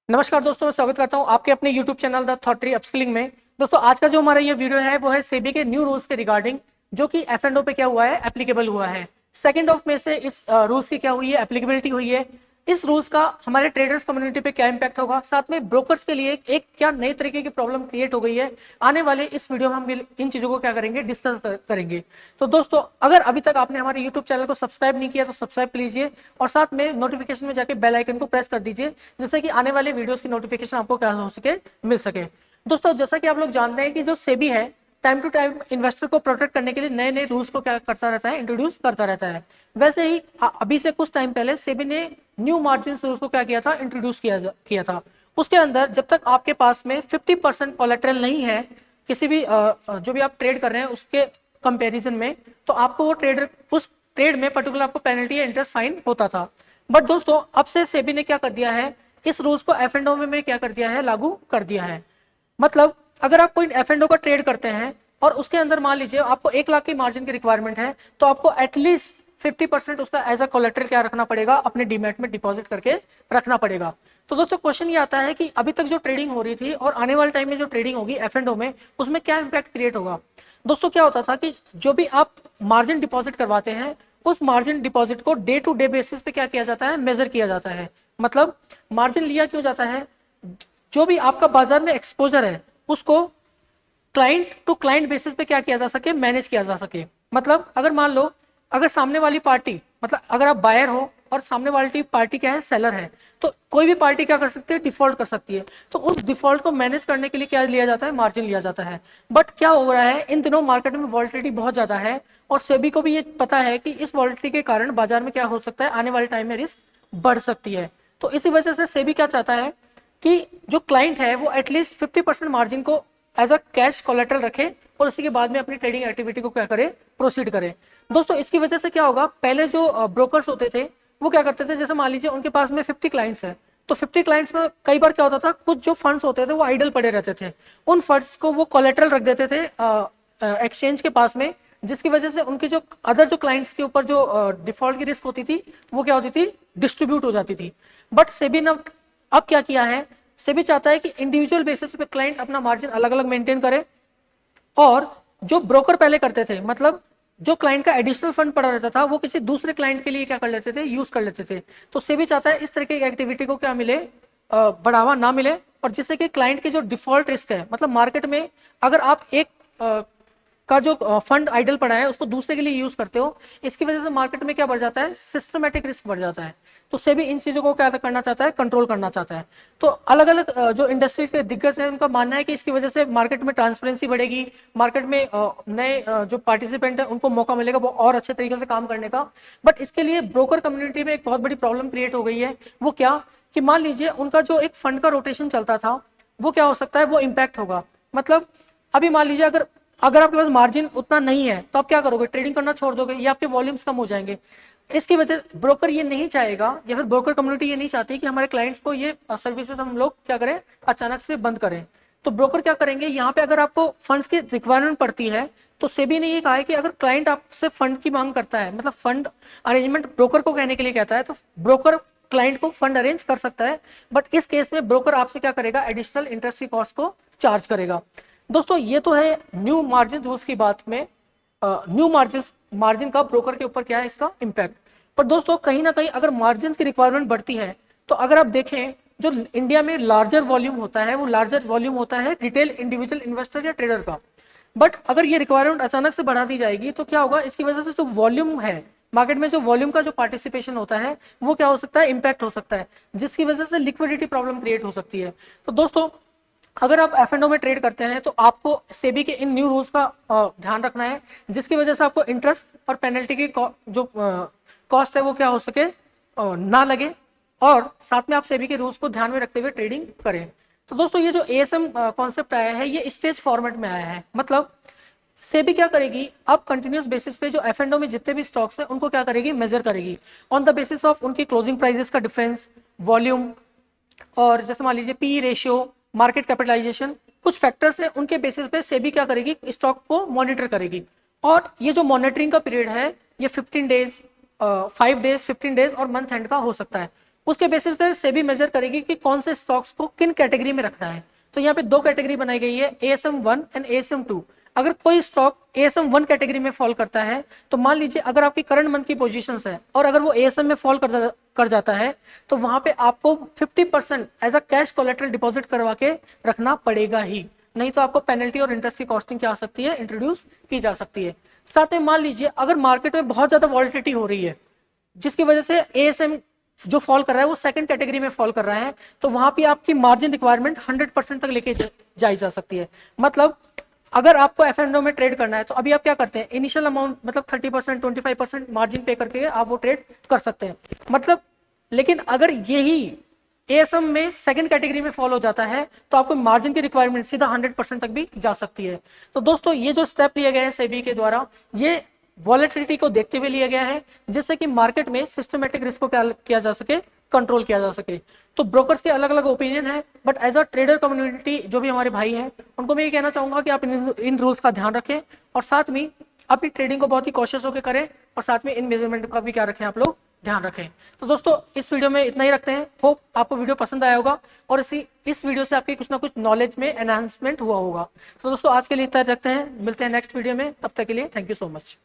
नमस्कार दोस्तों, मैं स्वागत करता हूं आपके अपने YouTube channel the thought tree upskilling में। दोस्तों, आज का जो हमारा ये वीडियो है वो है सेबी के न्यू रूल्स के रिगार्डिंग, जो कि एफ एंड ओ पे क्या हुआ है, एप्लीकेबल हुआ है। सेकंड ऑफ में से इस रूल्स की क्या हुई है, एप्लीकेबिलिटी हुई है। इस रूल्स का हमारे ट्रेडर्स कम्युनिटी पे क्या इंपैक्ट होगा, साथ में ब्रोकर्स के लिए एक क्या नए तरीके की प्रॉब्लम क्रिएट हो गई है। आने वाले इस वीडियो में हम इन चीजों को क्या करेंगे, डिस्कस करेंगे। तो दोस्तों, अगर अभी तक आपने हमारे यूट्यूब चैनल को सब्सक्राइब नहीं किया तो सब्सक्राइब कर लीजिए और साथ में नोटिफिकेशन में जाके बेल आइकन को प्रेस कर दीजिए, जिससे कि आने वाले वीडियोस की नोटिफिकेशन आपको क्या हो सके, मिल सके। दोस्तों, जैसा कि आप लोग जानते हैं कि जो सेबी है, टाइम टू टाइम इन्वेस्टर को प्रोटेक्ट करने के लिए नए नए रूल्स को क्या करता रहता है, इंट्रोड्यूस करता रहता है। वैसे ही अभी से कुछ टाइम पहले सेबी ने न्यू मार्जिन रूल्स को क्या किया था, इंट्रोड्यूस किया था। उसके अंदर जब तक आपके पास में 50% कोलेटरल नहीं है किसी भी जो भी आप ट्रेड कर रहे हैं उसके कंपैरिजन में, तो आपको वो ट्रेडर उस ट्रेड में पर्टिकुलर आपको पेनल्टी या इंटरेस्ट फाइन होता था। बट दोस्तों, अब से सेबी ने क्या कर दिया है, इस रूल्स को एफ एंड ओ में क्या कर दिया है, लागू कर दिया है। मतलब अगर आप कोई एफ एंड ओ का ट्रेड करते हैं और उसके अंदर मान लीजिए आपको 1 लाख की मार्जिन की रिक्वायरमेंट है, तो आपको एटलीस्ट 50% उसका एज अ कोलेटरल क्या रखना पड़ेगा, अपने डीमैट में डिपॉजिट करके रखना पड़ेगा। तो दोस्तों, क्वेश्चन ये आता है कि अभी तक जो ट्रेडिंग हो रही थी और आने वाले टाइम में जो ट्रेडिंग होगी एफ एंड ओ में, उसमें क्या इंपैक्ट क्रिएट होगा। दोस्तों, क्या होता था कि जो भी आप मार्जिन डिपॉजिट करवाते हैं, उस मार्जिन डिपॉजिट को डे टू डे बेसिस पे क्या किया जाता है, मेजर किया जाता है। मतलब मार्जिन लिया क्यों जाता है, जो भी आपका बाजार में एक्सपोजर है उसको क्लाइंट टू क्लाइंट बेसिस पे क्या किया जा सके, मैनेज किया जा सके। मतलब अगर मान लो, अगर सामने वाली पार्टी, मतलब अगर आप बायर हो और सामने वाली पार्टी क्या है, सेलर है, तो कोई भी पार्टी क्या कर सकती है, डिफॉल्ट कर सकती है। तो उस डिफॉल्ट को मैनेज करने के लिए क्या लिया जाता है, मार्जिन लिया जाता है। बट क्या हो रहा है, इन दिनों मार्केट में वॉलिटिलिटी बहुत ज्यादा है और सेबी को भी ये पता है कि इस वॉलिटिलिटी के कारण बाजार में क्या हो सकता है, आने वाले टाइम में रिस्क बढ़ सकती है। तो इसी वजह से सेबी क्या चाहता है कि जो क्लाइंट है वो एटलीस्ट 50% मार्जिन को एज अ कैश कोलेटरल रखे और उसी के बाद में अपनी ट्रेडिंग एक्टिविटी को क्या करे, प्रोसीड करे। दोस्तों, इसकी वजह से क्या होगा, पहले जो ब्रोकर्स होते थे वो क्या करते थे, जैसे मान लीजिए उनके पास में 50 क्लाइंट्स है, तो 50 क्लाइंट्स में कई बार क्या होता था, कुछ जो फंड्स होते थे वो आइडल पड़े रहते थे। उन फंड्स को वो कोलेटरल रख देते थे एक्सचेंज के पास में, जिसकी वजह से उनके जो अदर जो क्लाइंट्स के ऊपर जो डिफॉल्ट की रिस्क होती थी वो क्या होती थी, डिस्ट्रीब्यूट हो जाती थी। बट सेबी ने अब क्या किया है, सेबी चाहता है कि इंडिविजुअल बेसिस पे क्लाइंट अपना मार्जिन अलग अलग मेंटेन करे, और जो ब्रोकर पहले करते थे, मतलब जो क्लाइंट का एडिशनल फंड पड़ा रहता था वो किसी दूसरे क्लाइंट के लिए क्या कर लेते थे, यूज कर लेते थे। तो सेबी चाहता है इस तरह की एक्टिविटी को क्या मिले, बढ़ावा ना मिले, और जिससे कि क्लाइंट की जो डिफॉल्ट रिस्क है, मतलब मार्केट में अगर आप एक का जो फंड आइडल पड़ा है उसको दूसरे के लिए यूज करते हो, इसकी वजह से मार्केट में क्या बढ़ जाता है, सिस्टमेटिक रिस्क बढ़ जाता है। तो सेबी इन चीजों को क्या करना चाहता है, कंट्रोल करना चाहता है। तो अलग अलग जो इंडस्ट्रीज के दिग्गज है उनका मानना है कि इसकी वजह से मार्केट में ट्रांसपेरेंसी बढ़ेगी, मार्केट में नए जो पार्टिसिपेंट है उनको मौका मिलेगा वो और अच्छे तरीके से काम करने का। बट इसके लिए ब्रोकर कम्युनिटी में एक बहुत बड़ी प्रॉब्लम क्रिएट हो गई है। वो क्या, कि मान लीजिए उनका जो एक फंड का रोटेशन चलता था वो क्या हो सकता है, वो इम्पैक्ट होगा। मतलब अभी मान लीजिए अगर अगर आपके पास मार्जिन उतना नहीं है तो आप क्या करोगे, ट्रेडिंग करना छोड़ दोगे या आपके वॉल्यूम्स कम हो जाएंगे। इसकी वजह ब्रोकर ये नहीं चाहेगा, या फिर ब्रोकर कम्युनिटी ये नहीं चाहती कि हमारे क्लाइंट्स को ये सर्विसेज हम लोग क्या करें, अचानक से बंद करें। तो ब्रोकर क्या करेंगे, यहाँ पे अगर आपको फंड्स की रिक्वायरमेंट पड़ती है तो सेबी ने ये कहा है कि अगर क्लाइंट आपसे फंड की मांग करता है, मतलब फंड अरेंजमेंट ब्रोकर को कहने के लिए कहता है, तो ब्रोकर क्लाइंट को फंड अरेंज कर सकता है। बट इस केस में ब्रोकर आपसे क्या करेगा, एडिशनल इंटरेस्ट की कॉस्ट को चार्ज करेगा। दोस्तों, ये तो है न्यू मार्जिन रूल्स की बात में, न्यू मार्जिन का ब्रोकर के ऊपर क्या है, इसका इंपैक्ट। पर दोस्तों, कहीं ना कहीं अगर मार्जिन की रिक्वायरमेंट बढ़ती है, तो अगर आप देखें जो इंडिया में लार्जर वॉल्यूम होता है वो लार्जर वॉल्यूम होता है रिटेल इंडिविजुअल इन्वेस्टर या ट्रेडर का। बट अगर ये रिक्वायरमेंट अचानक से बढ़ा दी जाएगी तो क्या होगा, इसकी वजह से जो वॉल्यूम है मार्केट में, जो वॉल्यूम का जो पार्टिसिपेशन होता है वो क्या हो सकता है, इंपैक्ट हो सकता है, जिसकी वजह से लिक्विडिटी प्रॉब्लम क्रिएट हो सकती है। तो दोस्तों, अगर आप एफ एंड ओ में ट्रेड करते हैं तो आपको सेबी के इन न्यू रूल्स का ध्यान रखना है, जिसकी वजह से आपको इंटरेस्ट और पेनल्टी की जो कॉस्ट है वो क्या हो सके, ना लगे, और साथ में आप सेबी के रूल्स को ध्यान में रखते हुए ट्रेडिंग करें। तो दोस्तों, ये जो एएसएम कॉन्सेप्ट आया है ये स्टेज फॉर्मेट में आया है। मतलब सेबी क्या करेगी, अब कंटिन्यूस बेसिस पे जो एफ एंड ओ में जितने भी स्टॉक्स हैं उनको क्या करेगी, मेजर करेगी ऑन द बेसिस ऑफ उनकी क्लोजिंग प्राइसेस का डिफरेंस, वॉल्यूम, और जैसे मान लीजिए पी रेशियो, मार्केट कैपिटलाइजेशन, कुछ फैक्टर्स है उनके बेसिस पे सेबी क्या करेगी, स्टॉक को मॉनिटर करेगी। और ये जो मॉनिटरिंग का पीरियड है ये 15 डेज, 5 डेज, 15 डेज और मंथ एंड का हो सकता है। उसके बेसिस पे सेबी मेजर करेगी कि कौन से स्टॉक्स को किन कैटेगरी में रखना है। तो यहाँ पे दो कैटेगरी बनाई गई है, ASM 1 एंड ASM 2। अगर कोई स्टॉक ASM 1 कैटेगरी में फॉल करता है, तो मान लीजिए अगर आपकी करंट मंथ की पोजीशंस है और अगर वो ASM में फॉल कर जाता है, तो वहां पे आपको 50% as a cash collateral deposit करवा के रखना पड़ेगा ही, नहीं तो आपको पेनल्टी और इंटरेस्ट की कॉस्टिंग क्या आ सकती है, इंट्रोड्यूस की जा सकती है। साथ में मान लीजिए अगर मार्केट में बहुत ज्यादा वॉलिटिलिटी हो रही है, जिसकी वजह से ASM जो फॉल कर रहा है वो सेकंड कैटेगरी में फॉल कर रहा है, तो वहां पे आपकी मार्जिन रिक्वायरमेंट 100% तक लेके जाई जा सकती है। मतलब अगर आपको F&O में ट्रेड करना है, तो अभी आप क्या करते हैं, इनिशियल अमाउंट मतलब 30% 25% मार्जिन पे करके आप वो ट्रेड कर सकते हैं। मतलब लेकिन अगर यही ASM में सेकंड कैटेगरी में फॉलो जाता है, तो आपको मार्जिन की रिक्वायरमेंट सीधा 100% तक भी जा सकती है। तो दोस्तों ये जो स्टेप लिया गया है सेबी के द्वारा, ये वॉलेटिलिटी को देखते हुए लिया गया है, जिससे कि मार्केट में सिस्टमेटिक रिस्क को क्या किया जा सके, कंट्रोल किया जा सके। तो ब्रोकर्स के अलग अलग ओपिनियन है, but as a trader community जो भी हमारे भाई हैं, उनको मैं ये कहना चाहूंगा कि आप इन रूल्स का ध्यान रखें और साथ में अपनी ट्रेडिंग को बहुत ही कॉशियस होकर करें, और साथ में इन मेजरमेंट का भी क्या रखें, आप लोग ध्यान रखें। तो दोस्तों इस वीडियो में इतना ही रखते हैं। होप आपको वीडियो पसंद आया होगा और इस वीडियो से आपकी कुछ ना कुछ नॉलेज में एनहांसमेंट हुआ होगा। तो दोस्तों आज के लिए इतना रखते हैं, मिलते हैं नेक्स्ट वीडियो में, तब तक के लिए थैंक यू सो मच।